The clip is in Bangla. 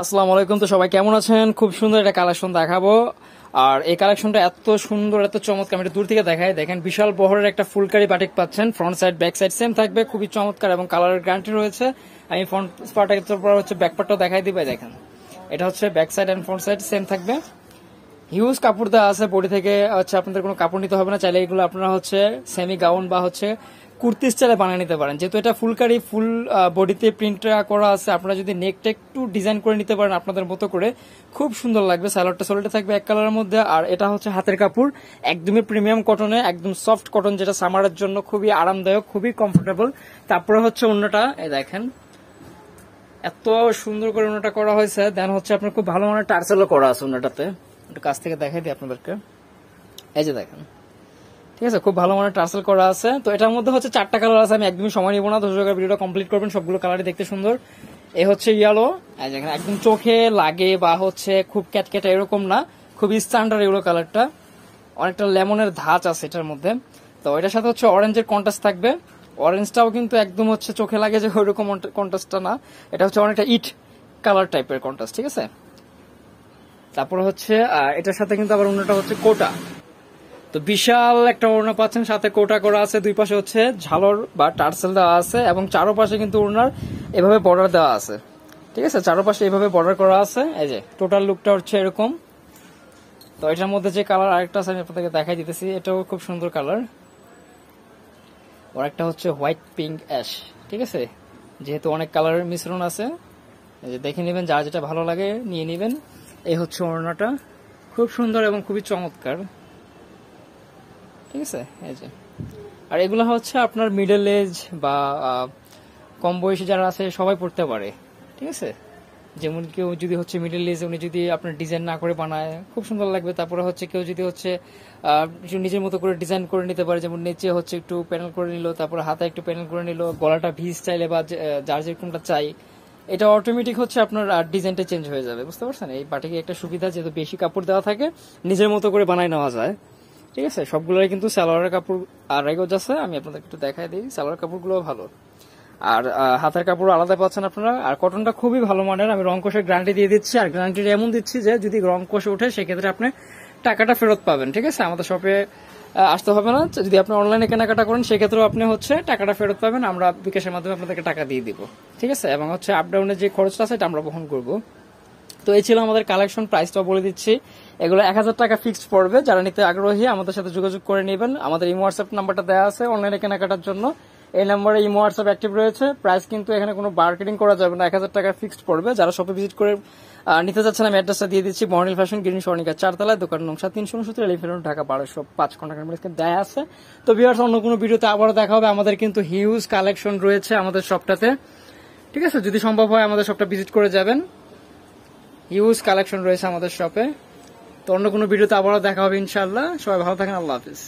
আসসালামু আলাইকুম। তো সবাই কেমন আছেন? খুব সুন্দর একটা কালেকশন দেখাবো। আর এই কালেকশনটা এত সুন্দর, এত চমৎকার, আমি দূর থেকে দেখাই। দেখেন, বিশাল বহরের একটা ফুলকারি বাটিক পাচ্ছেন। Front side back side same থাকবে, খুবই চমৎকার এবং কালারের গ্যারান্টি রয়েছে। আমি ফ্রন্ট পার্টের পর হচ্ছে ব্যাক পার্টটাও দেখাই দিবে। দেখেন, এটা হচ্ছে back side and front side same থাকবে। হিউজ কাপড় দেওয়া আছে বডি থেকে, হচ্ছে আপনাদের কোনো কাপড় নিতে হবে না। চাইলে এগুলো আপনারা হচ্ছে সেমি গাউন বা হচ্ছে কুর্তি স্টাইলে বানিয়ে নিতে পারেন। যেহেতু এটা ফুলকারি, ফুল বডিতে প্রিন্ট করা আছে, আপনারা যদি নেকটা একটু ডিজাইন করে নিতে পারেন আপনাদের মতো করে, খুব সুন্দর লাগবে। সালোয়ারটা সোলটা থাকবে এক কালারের মধ্যে। আর এটা হচ্ছে হাতের কাপড়, একদমই প্রিমিয়াম কটনে, একদম সফট কটন, যেটা সামারের জন্য খুবই আরামদায়ক, খুবই কমফোর্টেবল। তারপরে হচ্ছে অন্যটা, এই দেখেন এত সুন্দর করে অন্যটা করা হয়েছে। দেন হচ্ছে আপনার খুব ভালো মানের টার্সেলও করা আছে অন্যটাতে। একটু কাছ থেকে দেখাই দিই আপনাদেরকে। এই যে দেখেন, ঠিক আছে, খুব ভালো মানের টার্সেল করা আছে। তো এটার মধ্যে হচ্ছে 4টা কালার আছে। আমি একদমই সময় নিব না, দর্শকের ভিডিওটা কমপ্লিট করবেন। সবগুলো কালারই দেখতে সুন্দর। এই হচ্ছে ইয়েলো, একদম চোখে লাগে বা হচ্ছে খুব ক্যাটক্যাটা এরকম না, খুবই স্ট্যান্ডার্ড ইয়েলো কালারটা। অনেকটা লেমনের ধাঁচ আছে এটার মধ্যে। তো এটার সাথে হচ্ছে অরেঞ্জের কন্ট্রাস্ট থাকবে। অরেঞ্জটাও কিন্তু একদম হচ্ছে চোখে লাগে যে ওইরকম কন্ট্রাস্টটা না, এটা হচ্ছে অনেকটা ইট কালার টাইপের কন্ট্রাস্ট, ঠিক আছে। তারপরে হচ্ছে এটার সাথে কিন্তু আবার অন্যটা হচ্ছে কোটা। তো বিশাল একটা ওড়না পাচ্ছেন, সাথে কোটা করা আছে। দুই পাশে হচ্ছে ঝালর বা টার্সেল দেওয়া আছে এবং চারোপাশে কিন্তু ওড়নার এভাবে বর্ডার দেওয়া আছে, ঠিক আছে। চারোপাশে এভাবে বর্ডার করা আছে। এই যে টোটাল লুকটা হচ্ছে এরকম। তো এটার মধ্যে যে কালার আরেকটা আছে আমি আপনাদেরকে দেখাই দিতেছি, এটাও খুব সুন্দর কালার। আর একটা হচ্ছে হোয়াইট পিঙ্ক অ্যাশ, ঠিক আছে। যেহেতু অনেক কালারের মিশ্রণ আছে, এই যে দেখে নেবেন, যার যেটা ভালো লাগে নিয়ে নেবেন। এই হচ্ছে ওড়নাটা, খুব সুন্দর এবং খুবই চমৎকার, ঠিক আছে। এই যে, আর এগুলো হচ্ছে আপনার মিডল এজ বা কম বয়সী যারা আছে সবাই পড়তে পারে, ঠিক আছে। যেমন কেউ যদি হচ্ছে মিডল এজ, উনি যদি আপনার ডিজাইন না করে বানায়, খুব সুন্দর লাগবে। তারপরে হচ্ছে কেউ যদি হচ্ছে নিজের মতো করে ডিজাইন করে নিতে পারে, যেমন নিচে হচ্ছে একটু প্যানেল করে নিল, তারপরে হাতে একটু প্যানেল করে নিল, গলাটা ভি স্টাইলে বা যার যেরকমটা চাই, এটা অটোমেটিক হচ্ছে আপনার ডিজাইনটা চেঞ্জ হয়ে যাবে, বুঝতে পারছেন। এই বাটিকে একটা সুবিধা, যেহেতু বেশি কাপড় দেওয়া থাকে, নিজের মতো করে বানাই নেওয়া যায়, ঠিক আছে। সবগুলোই কিন্তু সালোয়ারের কাপড় আর রেগজ আছে। আমি আপনাদের একটু দেখাই দিই, সালোয়ার কাপড়গুলো ভালো, আর হাতের কাপড় আলাদা পাচ্ছেন আপনারা। আর কটনটা খুবই ভালো মানের, আমি রং কষের গ্যারান্টি দিয়ে দিচ্ছি। আর গ্যারান্টিটা এমন দিচ্ছি যে যদি রং কষে ওঠে সেক্ষেত্রে আপনি টাকাটা ফেরত পাবেন, ঠিক আছে। আমাদের শপে আসতে হবে না। যদি আপনি অনলাইনে কেনাকাটা করেন সেক্ষেত্রেও আপনি হচ্ছে টাকাটা ফেরত পাবেন, আমরা বিকাশের মাধ্যমে আপনাদেরকে টাকা দিয়ে দিব, ঠিক আছে। এবং হচ্ছে আপ ডাউনের যে খরচটা আছে এটা আমরা বহন করবো। তো এই ছিল আমাদের কালেকশন, প্রাইসটাও বলে দিচ্ছি। এগুলো 1000 টাকা ফিক্সড পড়বে। যারা নিতে আগ্রহী আমাদের সাথে যোগাযোগ করে নেবেন। আমাদের ইমো হোয়াটসঅ্যাপ নাম্বারটা দেওয়া আছে অনলাইনে কেনাকাটার জন্য। এই নাম্বারে ইমো হোয়াটসঅ্যাপ অ্যাক্টিভ রয়েছে। প্রাইস কিন্তু এখানে কোনো বার্গেনিং করা যাবে না, 1000 টাকা ফিক্সড পড়বে। যারা শপে ভিজিট করে নিতে যাচ্ছেন, আমি অ্যাড্রেসটা দিয়ে দিচ্ছি। মর্নিল ফ্যাশন, গ্রিন স্বর্ণিকা 4 তলায়, দোকান নং 7369, elephant road, Dhaka 1205। Contact number দেয়া আছে। তো ভিউয়ার্স, অন্য কোনো ভিডিওতে আবারও দেখা হবে। আমাদের কিন্তু হিউজ কালেকশন রয়েছে আমাদের শপটাতে, ঠিক আছে। যদি সম্ভব হয় আমাদের শপটা ভিজিট করে যাবেন, হিউজ কালেকশন রয়েছে আমাদের শপে। তো অন্য কোনো ভিডিওতে আবারও দেখা হবে ইনশাআল্লাহ। সবাই ভালো থাকেন, আল্লাহ হাফিজ।